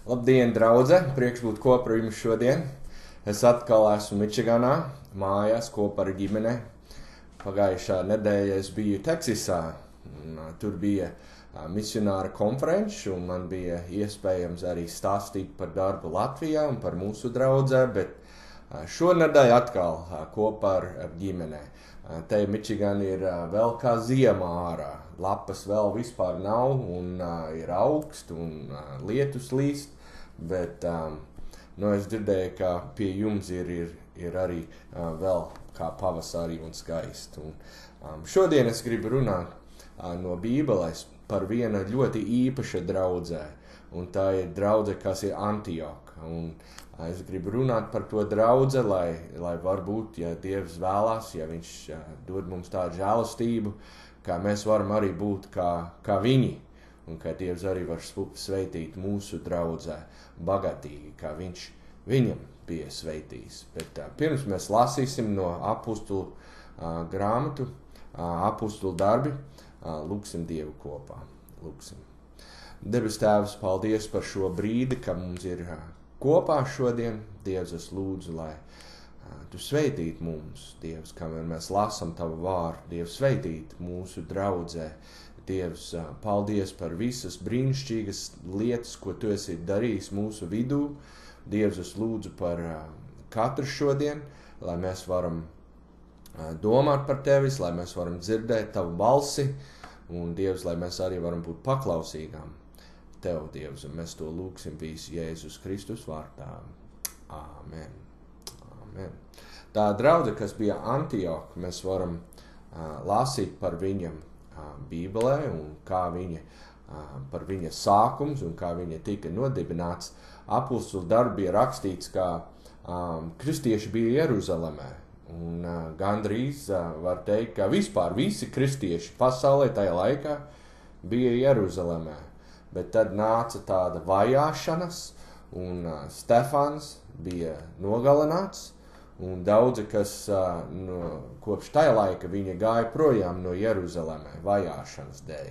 Labdien, draudze! Prieks būt kopā ar jums šodien. Es atkal esmu Mičiganā, mājās kopā ar ģimeni. Pagājušā nedēļa es biju Teksasā. Tur bija misionāra konferences, un man bija iespējams arī stāstīt par darbu Latvijā un par mūsu draudzē, bet šonedēļ atkal kopā ar ģimeni. Te Mičigana ir vēl kā ziemā ārā. Lapas vēl vispār nav un ir augsts un lietus līst, bet es dzirdēju, ka pie jums ir arī vēl kā pavasarī un skaisti. Šodien es gribu runāt no Bībeles par vienu ļoti īpašu draudzē, un tā ir draudze, kas ir Antioka. Es gribu runāt par to draudzi, lai varbūt, ja Dievs vēlās, ja viņš dod mums tādu žēlastību, ka mēs varam arī būt kā viņi, un ka Dievs arī var sveitīt mūsu draudzē bagātīgi, kā viņš viņam bija sveitījis. Bet pirms mēs lasīsim no apustuļu grāmatu, apustuļu darbi, lūksim Dievu kopā. Lūksim. Debes Tēvs, paldies par šo brīdi, ka mums ir kopā šodien. Dievs, es lūdzu, lai Tu sveitītu mums, Dievs, kamēr mēs lasam Tavu vārdu. Dievs, sveitīt mūsu draudzē. Dievs, paldies par visas brīnišķīgas lietas, ko Tu esi darījis mūsu vidū. Dievs, es lūdzu par katru šodien, lai mēs varam domāt par Tevis, lai mēs varam dzirdēt Tavu balsi, un Dievs, lai mēs arī varam būt paklausīgām Tev, Dievs, un mēs to lūksim visu Jēzus Kristus vārdā. Āmen. Amen. Tā draudze, kas bija Antioka, mēs varam lasīt par viņam Bībelē un kā par viņa sākums un kā viņa tika nodibināts. Apustuļu darbi ir rakstīts, ka kristieši bija Jeruzalemē. Un gandrīz var teikt, ka vispār visi kristieši pasaulē tajā laikā bija Jeruzalemē. Bet tad nāca tāda vajāšanas, un Stefans bija nogalināts, un daudzi, kas kopš tajā laika viņa gāja projām no Jeruzalemē vajāšanas dēļ.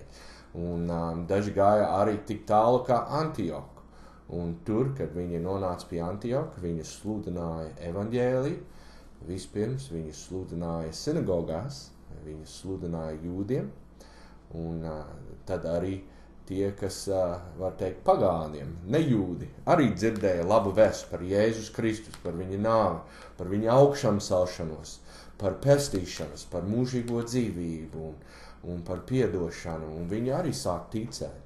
Un daži gāja arī tik tālu kā Antioka. Un tur, kad viņi nonāca pie Antioka, viņi sludināja evaņģēliju. Vispirms viņi sludināja sinagogās, viņi sludināja jūdiem, un tad arī tie, kas, var teikt, pagāniem, nejūdi, arī dzirdēja labu vēstu par Jēzus Kristus, par viņa nāvi, par viņa augšām celšanos, par pestīšanas, par mūžīgo dzīvību un par piedošanu, un viņi arī sāk ticēt.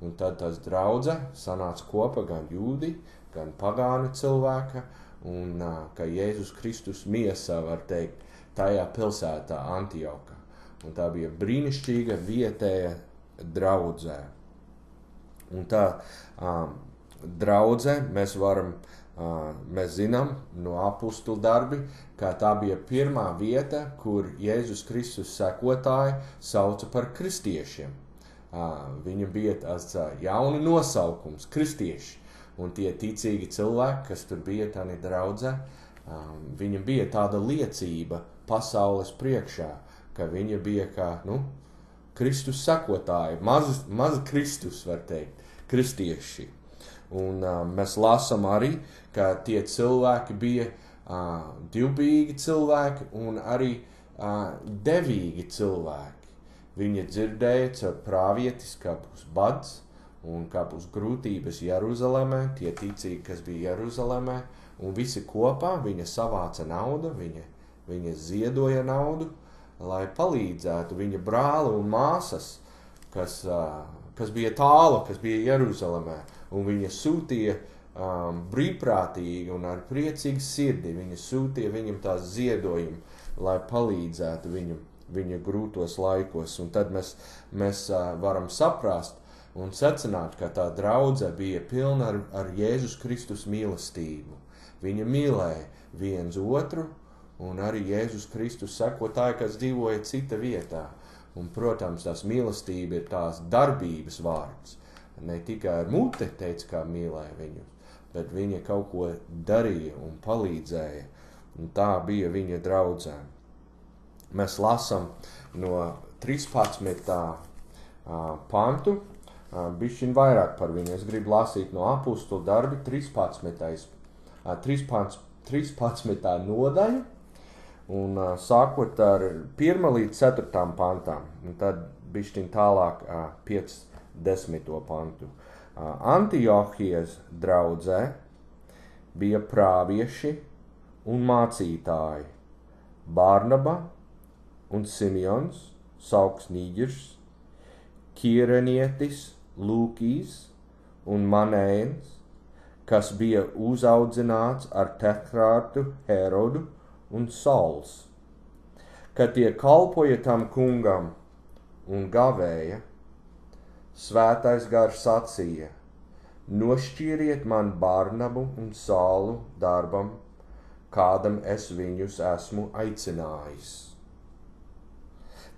Un tad tas draudze sanāca kopā gan jūdi, gan pagāni cilvēka, un ka Jēzus Kristus miesā, var teikt, tajā pilsētā Antioka. Un tā bija brīnišķīga vietēja draudzē. Un tā draudzē mēs zinām no apustuļu darbi, ka tā bija pirmā vieta, kur Jēzus Kristus sekotāji sauca par kristiešiem. Viņam bija tāds jauna nosaukums, kristieši. Un tie ticīgi cilvēki, kas tur bija tādā draudzē, viņam bija tāda liecība pasaules priekšā, ka viņa bija kā, Kristus sekotāji, maza Kristus, var teikt, kristieši. Un mēs lasām arī, ka tie cilvēki bija divbīgi cilvēki un arī devīgi cilvēki. Viņi dzirdēja caur prāvietis, kā būs bads un kā būs grūtības Jeruzalemē, tie ticīgi, kas bija Jeruzalemē, un visi kopā viņa savāca naudu, viņa ziedoja naudu, lai palīdzētu viņa brāli un māsas, kas bija tālu, kas bija Jeruzalemē, un viņa sūtīja brīvprātīgi un ar priecīgu sirdi, viņa sūtīja viņam tās ziedojumu, lai palīdzētu viņa grūtos laikos, un tad mēs varam saprast un secināt, ka tā draudze bija pilna ar Jēzus Kristus mīlestību. Viņa mīlēja viens otru, un arī Jēzus Kristus sekotāji, kas dzīvoja cita vietā. Un, protams, tās mīlestība ir tās darbības vārds. Ne tikai ar mute teica, kā mīlēja viņu, bet viņa kaut ko darīja un palīdzēja. Un tā bija viņa draudzē. Mēs lasām no 13. pantu bišķiņ vairāk par viņu. Es gribu lasīt no Apustuļu darbi 13. nodaļu, un sākot ar 1 līdz 4 pantām, un tad bišķiņ tālāk 5-10 pantu. Antiohijas draudzē bija prāvieši un mācītāji Barnaba un Simjons, saukts Nīģers, Kīrenietis, Lūkijs un Manēns, kas bija uzaudzināts ar tetrārtu Herodu un Sauls. Kad tie kalpoja tam kungam un gavēja, Svētais gars sacīja: nošķīriet man Barnabu un Saulu darbam, kādam es viņus esmu aicinājis.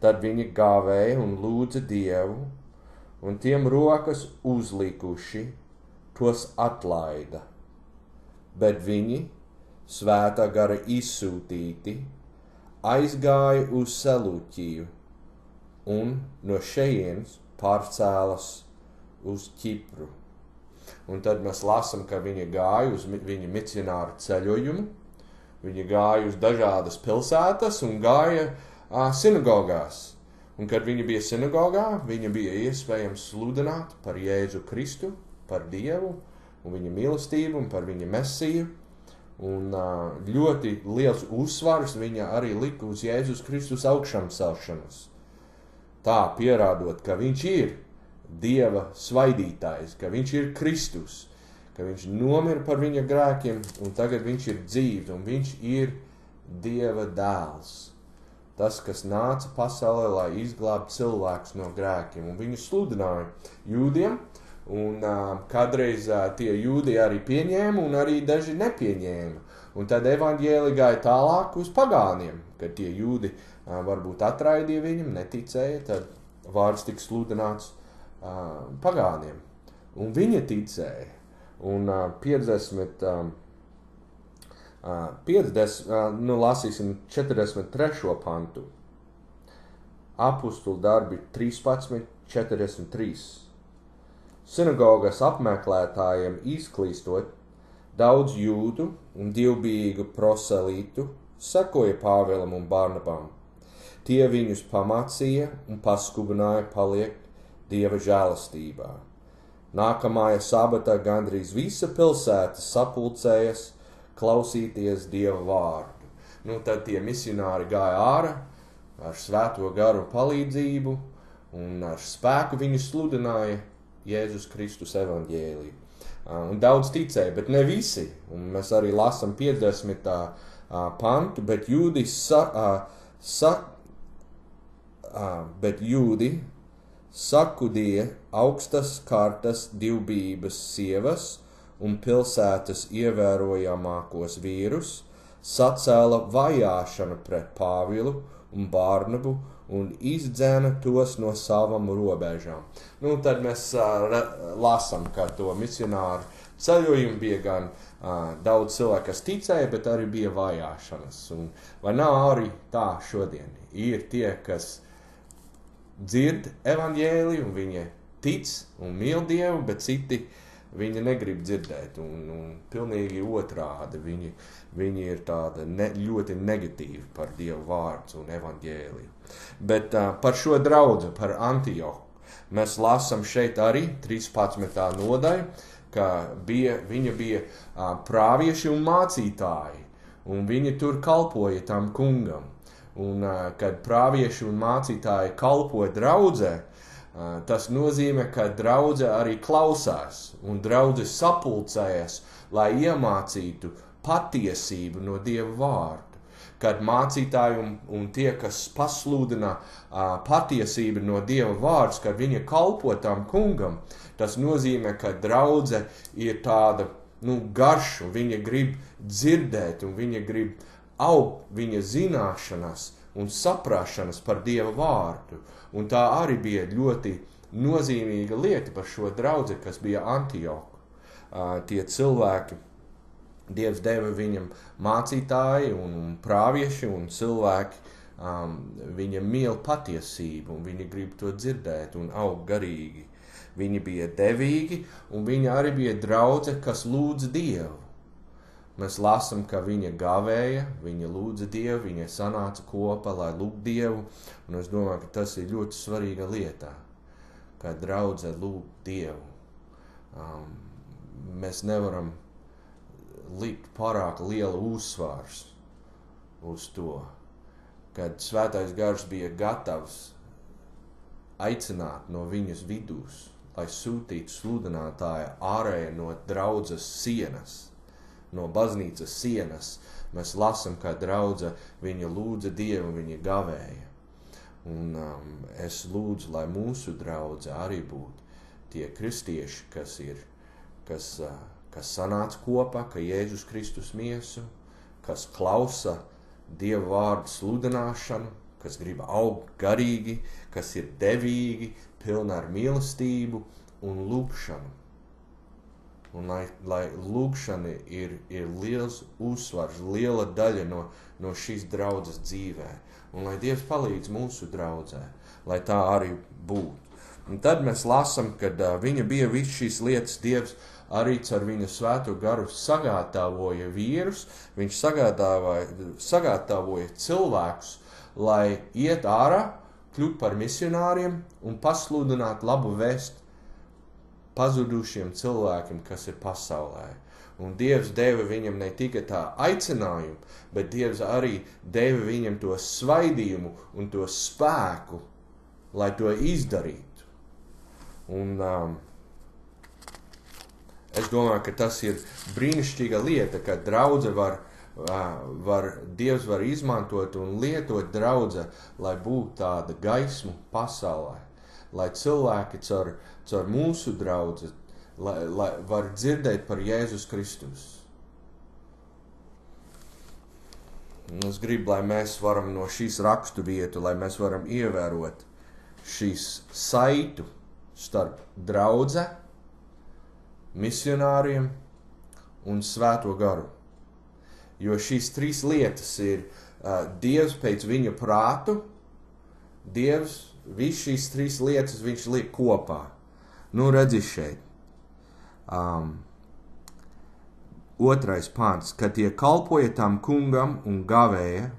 Tad viņi gavēja un lūdza Dievu, un tiem rokas uzlikuši, tos atlaida. Bet viņi, Svētā gara izsūtīti, aizgāja uz Selūķiju un no šejienes pārcēlas uz Ķipru. Un tad mēs lasām, ka viņi gāja uz viņa misionāru ceļojumu, viņi gāja uz dažādas pilsētas un gāja sinagogās. Un kad viņi bija sinagogā, viņa bija iespējams sludināt par Jēzu Kristu, par Dievu un viņa mīlestību un par viņa mesiju. Un ļoti liels uzsvars viņa arī lika uz Jēzus Kristus augšām celšanos. Tā pierādot, ka viņš ir Dieva svaidītājs, ka viņš ir Kristus, ka viņš nomira par viņa grēkiem un tagad viņš ir dzīvs un viņš ir Dieva dēls. Tas, kas nāca pasaulē, lai izglābtu cilvēkus no grēkiem. Un viņu sludināja jūdiem, un kādreiz tie jūdi arī pieņēma un arī daži nepieņēma. Un tad evaņģēli gāja tālāk uz pagāniem, kad tie jūdi varbūt atraidīja viņam, neticēja, tad vārds tika sludināts pagāniem. Un viņa ticēja. Un lasīsim 43. pantu. Apustuļu darbi 13:43. Sinagogas apmeklētājiem izklīstot, daudz jūdu un dievbijīgu proselītu sekoja Pāvilam un Barnabam. Tie viņus pamācīja un paskubināja paliekt Dieva žēlastībā. Nākamajā sabatā gandrīz visa pilsēta sapulcējas klausīties Dieva vārdu. Nu, tad tie misionāri gāja ārā ar Svēto garu palīdzību un ar spēku viņi sludināja Jēzus Kristus evaņģēliju. Un daudz ticēja, bet ne visi. Un mēs arī lasām 50. pantu, bet jūdi sakudīja augstas kārtas divbijības sievas un pilsētas ievērojamākos vīrus, sacēla vajāšanu pret Pāvilu un Barnabu un izdzēna tos no savām robežām. Nu, tad mēs lasām, ka to misionāru ceļojumu bija gan daudz cilvēku, kas ticēja, bet arī bija vajāšanas. Un, vai nav arī tā šodien? Ir tie, kas dzird evaņģēliju, un viņi tic un mīl Dievu, bet citi viņi negrib dzirdēt, un pilnīgi otrādi. Viņi ir tāda ļoti negatīvi par Dievu vārdu un evaņģēliju. Bet par šo draudzi, par Antiohu, mēs lasām šeit arī 13. nodaļu, ka viņa bija prāvieši un mācītāji, un viņi tur kalpoja tam kungam. Un kad prāvieši un mācītāji kalpoja draudzē, tas nozīmē, ka draudze arī klausās, un draudze sapulcējas, lai iemācītu patiesību no Dieva vārdu. Kad mācītāji un tie, kas pasludina patiesību no Dieva vārds, kad viņi kalpo tam kungam, tas nozīmē, ka draudze ir tāda, garša, viņa grib dzirdēt, un viņa grib augt viņa zināšanas un saprašanas par Dieva vārdu. Un tā arī bija ļoti nozīmīga lieta par šo draudzi, kas bija Antiohu. Tie cilvēki, Dievs deva viņam mācītāji un prāvieši un cilvēki, viņa mīl patiesību un viņi grib to dzirdēt un augt garīgi. viņi bija devīgi, un viņi arī bija draudze, kas lūdza Dievu. Mēs lasām, ka viņa gavēja, viņa lūdza Dievu, viņa sanāca kopā, lai lūgtu Dievu, un es domāju, ka tas ir ļoti svarīga lieta, kā draudze lūgt Dievu. Mēs nevaram likt pārāk liela uzsvars uz to, kad Svētais Gars bija gatavs aicināt no viņas vidūs, lai sūtītu sludinātāju ārēja no draudzes sienas, no baznīcas sienas. Mēs lasām, kā draudze viņa lūdza Dievu, viņa gavēja. Un es lūdzu, lai mūsu draudze arī būtu tie kristieši, kas sanāca kopā, ka Jēzus Kristus miesu, kas klausa Dieva vārdu sludināšanu, kas grib augt garīgi, kas ir devīgi, pilni ar mīlestību un lūgšanu. Un lai lūgšana ir liels uzsvars, liela daļa no šīs draudzes dzīvē. Un lai Dievs palīdz mūsu draudzē, lai tā arī būtu. Un tad mēs lasām, kad viņa bija viss šīs lietas, Dievs arī ar viņa svēto garu sagatavoja vīrus, viņš sagatavoja cilvēkus, lai iet ārā, kļūt par misionāriem un pasludināt labu vēstu pazudušiem cilvēkiem, kas ir pasaulē. Un Dievs deva viņam ne tikai tā aicinājumu, bet Dievs arī deva viņam to svaidījumu un to spēku, lai to izdarītu. Un es domāju, ka tas ir brīnišķīga lieta, ka draudze Dievs var izmantot un lietot draudze, lai būtu tāda gaisma pasaulē, lai cilvēki caur mūsu draudzi, lai var dzirdēt par Jēzus Kristus. Un es gribu, lai mēs varam no šīs rakstu vietu, lai mēs varam ievērot šīs saitu starp draudze, misionāriem un svēto garu. Jo šīs trīs lietas ir Dievs pēc viņa prātu, Dievs, viss šīs trīs lietas viņš liek kopā. Nu, redzi šeit. 2. pāns, kad tie kalpoja tam kungam un gavēja,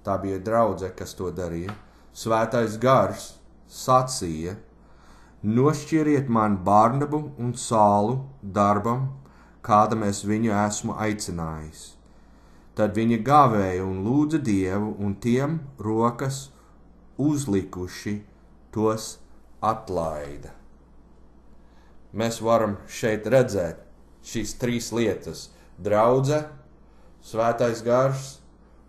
tā bija draudze, kas to darīja, Svētais Gars sacīja, nošķiriet man Barnabu un Sālu darbam, kādam es viņu esmu aicinājis. Tad viņa gavēja un lūdza Dievu, un tiem rokas uzlikuši tos atlaida. Mēs varam šeit redzēt šīs trīs lietas – draudze, Svētais Gars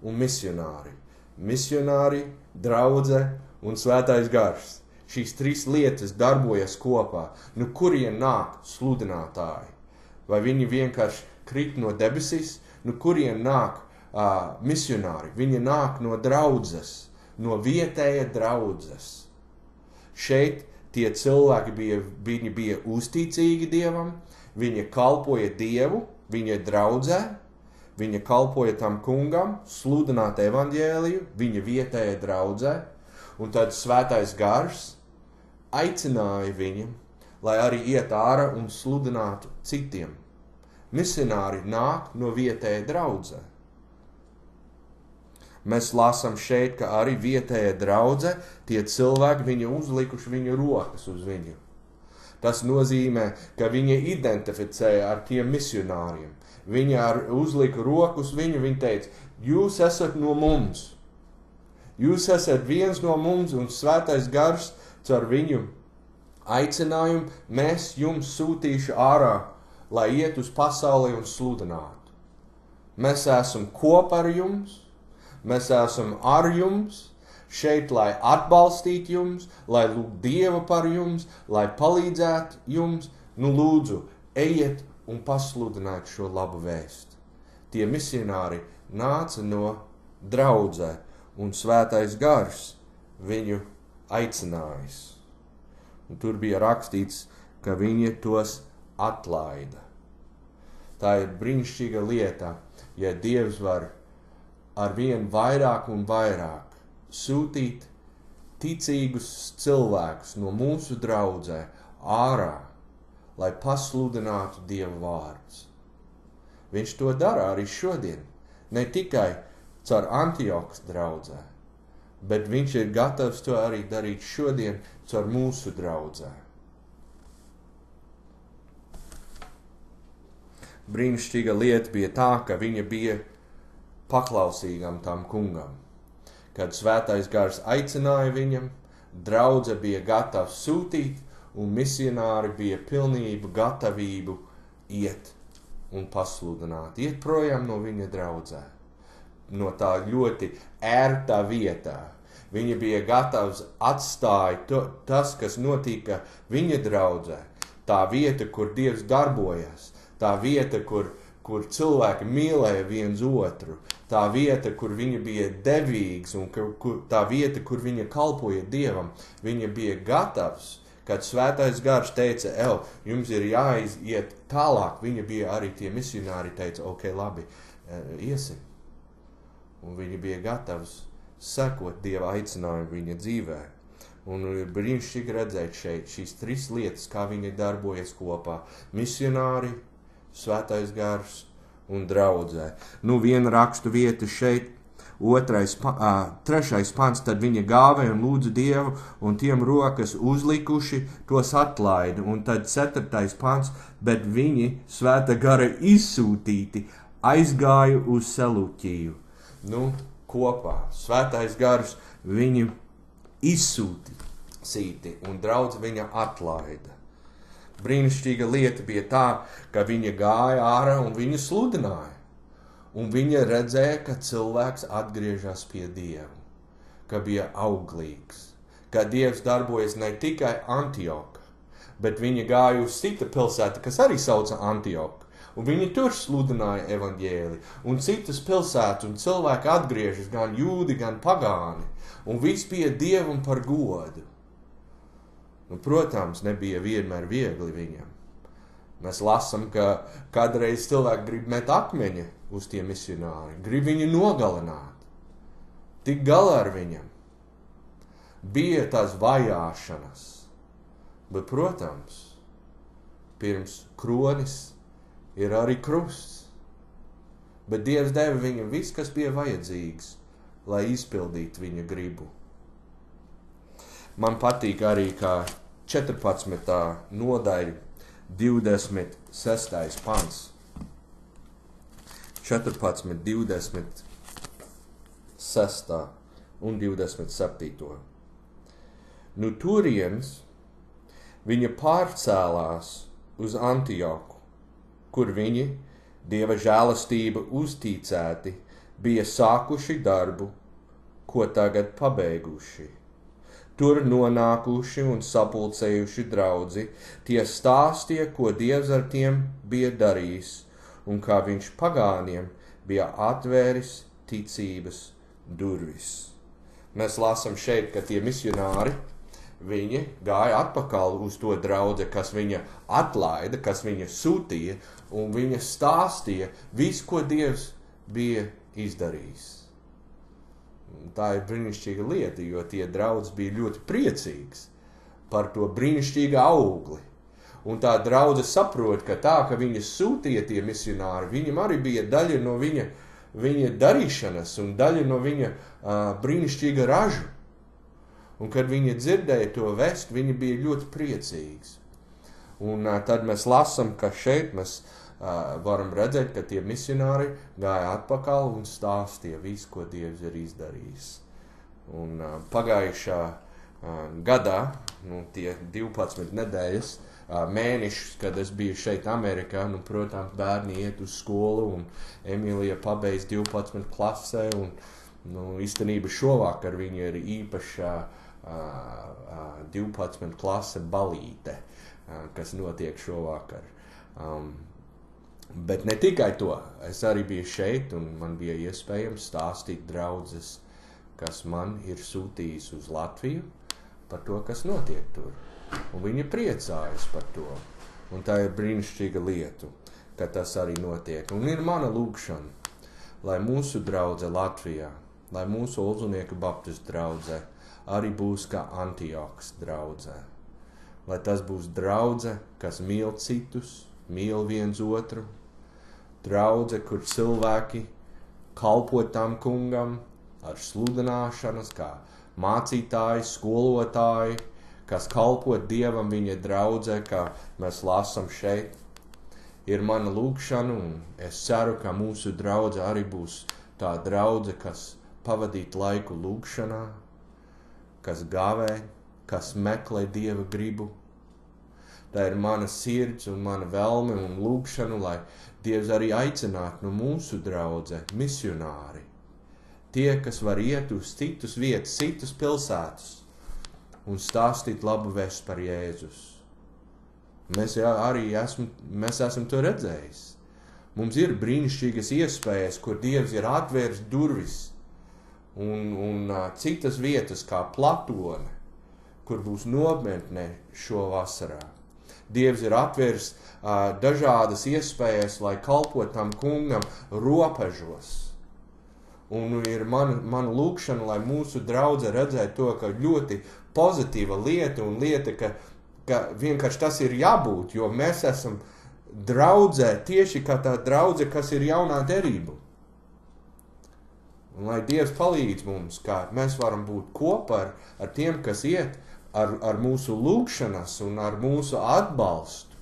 un misionāri. Misionāri, draudze un Svētais Gars. Šīs trīs lietas darbojas kopā. Nu, kurien nāk sludinātāji? Vai viņi vienkārši krit no debesīs? Nu, kurien nāk misionāri? Viņi nāk no draudzes, no vietēja draudzes. Šeit tie cilvēki bija uzticīgi Dievam, viņi kalpoja Dievu, viņa draudzē, viņa kalpoja tam kungam, sludināt evaņģēliju, viņa vietēja draudzē, un tad Svētais Gars aicināja viņam, lai arī iet ārā un sludinātu citiem. Misionāri nāk no vietēja draudzē. Mēs lasām šeit, ka arī vietēja draudze, tie cilvēki, viņi uzlikuši viņu rokas uz viņu. Tas nozīmē, ka viņi identificēja ar tiem misionāriem. Viņi uzlika roku uz viņu, viņi teica, jūs esat no mums. Jūs esat viens no mums, un Svētais Gars caur viņu aicinājumu mēs jums sūtīšu ārā, lai iet uz pasauli un sludinātu. Mēs esam kopā ar jums, mēs esam ar jums, šeit, lai atbalstītu jums, lai lūgtu Dievu par jums, lai palīdzētu jums. Nu, lūdzu, ejiet un pasludiniet šo labu vēstu. Tie misionāri nāca no draudzē, un Svētais Gars viņu aicinājis. Un tur bija rakstīts, ka viņi tos atlaida. Tā ir brīnišķīga lieta, ja Dievs var arvien vairāk un vairāk sūtīt ticīgus cilvēkus no mūsu draudzē ārā, lai pasludinātu Dieva vārdus. Viņš to dara arī šodien, ne tikai caur Antiokas draudzē, bet viņš ir gatavs to arī darīt šodien caur mūsu draudzē. Brīnišķīga lieta bija tā, ka viņa bija paklausīgam tam kungam. Kad Svētais Gars aicināja viņam, draudze bija gatava sūtīt, un misionāri bija pilnību gatavību iet un pasludināt, iet projām no viņa draudzē, no tā ļoti ērtā vietā. Viņa bija gatavs atstāt tas, kas notika viņa draudzē, tā vieta, kur Dievs darbojas, tā vieta, kur cilvēki mīlēja viens otru, tā vieta, kur viņa bija devīgs, un tā vieta, kur viņa kalpoja Dievam. Viņa bija gatavs, kad Svētais Gars teica, jums ir jāiziet tālāk. Viņa bija arī tie misionāri, teica, ok, labi, iesim. Un viņa bija gatavs sekot Dieva aicinājumu viņa dzīvē. Un ir brīnišķīgi redzēt šeit šīs 3 lietas, kā viņi darbojas kopā. Misionāri, Svētais Gars un draudzē. Viena rakstu vieta šeit, 3. pants, tad viņa gāvēja un lūdza Dievu, un tiem rokas uzlikuši, tos atlaida. Un tad 4. pants, bet viņi Svētā Gara izsūtīti aizgāja uz Selūkiju. Kopā Svētais Gars viņu izsūtīti, un draudze viņa atlaida. Brīnišķīga lieta bija tā, ka viņa gāja ārā un viņa sludināja. Un viņa redzēja, ka cilvēks atgriežas pie Dieva, ka bija auglīgs, ka Dievs darbojas ne tikai Antioka, bet viņa gāja uz cita pilsēta, kas arī sauca Antioka. Un viņi tur sludināja evaņģēli, un citas pilsētas, un cilvēki atgriežas, gan jūdi, gan pagāni, un viss bija Dievam par godu. Protams, nebija vienmēr viegli viņam. Mēs lasam, ka kādreiz cilvēki grib met akmeņi uz tiem misionāri, grib viņu nogalināt, tik galā ar viņam. Bija tās vajāšanas, bet, protams, pirms kronis ir arī krusts. Bet Dievs deva viņam viss, kas bija vajadzīgs, lai izpildītu viņa gribu. Man patīk arī, kā 14. nodaļa, 26. pants. 14, 26 un 27. Turienes viņa pārcēlās uz Antioku, kur viņi, Dieva žēlastība uzticēti, bija sākuši darbu, ko tagad pabeiguši. Tur nonākuši un sapulcējuši draudzi, tie stāstīja, ko Dievs ar tiem bija darījis, un kā viņš pagāniem bija atvēris ticības durvis. Mēs lasam šeit, ka tie misionāri, viņi gāja atpakaļ uz to draudzi, kas viņa atlaida, kas viņa sūtīja, un viņa stāstīja visu, ko Dievs bija izdarījis. Tā ir brīnišķīga lieta, jo tie draudzi bija ļoti priecīgs par to brīnišķīgu augli. Un tā draudze saprot, ka tā, ka viņa sūtīja tie misionāri, viņam arī bija daļa no viņa darīšanas un daļa no viņa brīnišķīga ražu. Un kad viņa dzirdēja to vest, viņa bija ļoti priecīgs. Un tad mēs lasam, ka šeit mēs varam redzēt, ka tie misionāri gāja atpakaļ un stāstīja visu, ko Dievs ir izdarījis. Un pagājušā gadā, tie 12 nedēļas, mēnešus, kad es biju šeit Amerikā, protams, bērni iet uz skolu, un Emīlija pabeidz 12 klasē, un īstenībā šovakar viņa ir īpašā 12 klase balīte, kas notiek šovakar. Bet ne tikai to, es arī biju šeit, un man bija iespējams stāstīt draudzes, kas man ir sūtījis uz Latviju par to, kas notiek tur. Un viņi priecājas par to. Un tā ir brīnišķīga lieta, ka tas arī notiek. Un ir mana lūgšana, lai mūsu draudze Latvijā, lai mūsu Olzunieku baptistu draudze arī būs kā Antiokas draudze. lai tas būs draudze, kas mīl citus, mīl viens otru, draudze, kur cilvēki kalpo tam kungam ar sludināšanas, kā mācītāji, skolotāji, kas kalpo Dievam viņa draudze, kā mēs lasam šeit. Ir mana lūgšana, un es ceru, ka mūsu draudze arī būs tā draudze, kas pavadīt laiku lūgšanā, kas gavē, kas meklē Dieva gribu. Tā ir mana sirds un mana vēlme un lūgšana, lai Dievs arī aicinātu no mūsu draudze misionāri. Tie, kas var iet uz citus vietas, citus pilsētas un stāstīt labu vēstu par Jēzus. Mēs esam to redzējis. Mums ir brīnišķīgas iespējas, kur Dievs ir atvērs durvis un citas vietas kā Platone, kur būs nometne šo vasarā. Dievs ir atvērs dažādas iespējas, lai kalpot tam kungam robežos. Un ir mana lūgšana, lai mūsu draudze redzētu to, ka ļoti pozitīva lieta un lieta, ka vienkārši tas ir jābūt, jo mēs esam draudzē tieši kā tā draudze, kas ir jaunā derība. Un lai Dievs palīdz mums, kā mēs varam būt kopā ar tiem, kas iet ar mūsu lūgšanas un ar mūsu atbalstu.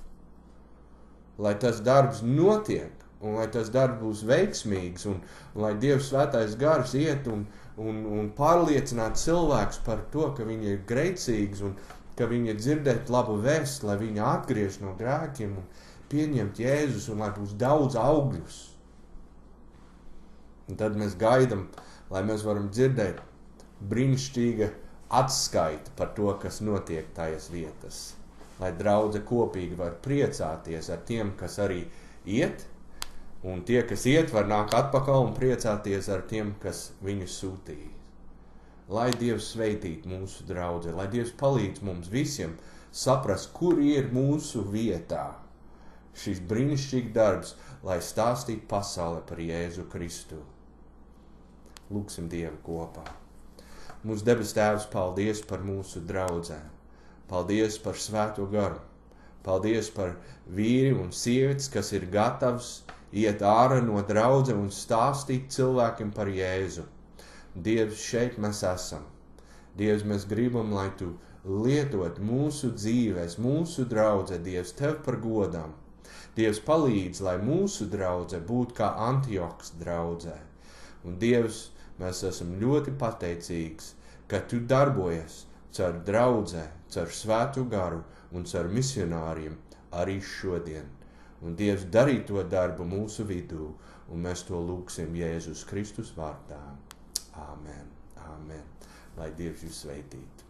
Lai tas darbs notiek un lai tas darbs būs veiksmīgs un lai Dievs svētais gars iet un pārliecināt cilvēkus par to, ka viņi ir grēcīgs un ka viņi dzirdēt labu vēstu, lai viņi atgriež no grēkiem un pieņemt Jēzus un lai būs daudz augļus. Un tad mēs gaidam, lai mēs varam dzirdēt brīnišķīga atskaita par to, kas notiek tajās vietas. Lai draudze kopīgi var priecāties ar tiem, kas arī iet, un tie, kas iet, var nākt atpakaļ un priecāties ar tiem, kas viņus sūtīja. Lai Dievs sveitītu mūsu draudzi, lai Dievs palīdz mums visiem saprast, kur ir mūsu vietā šis brīnišķīgs darbs, lai stāstītu pasaulē par Jēzu Kristu. Lūksim Dievu kopā. Mūsu debes Tēvs, paldies par mūsu draudzē. Paldies par svēto garu. Paldies par vīri un sievietes, kas ir gatavs iet ārā no draudze un stāstīt cilvēkiem par Jēzu. Dievs, šeit mēs esam. Dievs, mēs gribam, lai Tu lietot mūsu dzīvēs, mūsu draudze, Dievs, Tev par godām. Dievs, palīdz, lai mūsu draudze būtu kā Antiohas draudzē. Un Dievs, mēs esam ļoti pateicīgs, ka Tu darbojies caur draudzē, caur svētu garu un caur misionāriem arī šodien. Un Dievs darī to darbu mūsu vidū, un mēs to lūgsim Jēzus Kristus vārdā. Āmen, āmen. Lai Dievs jūs sveitītu.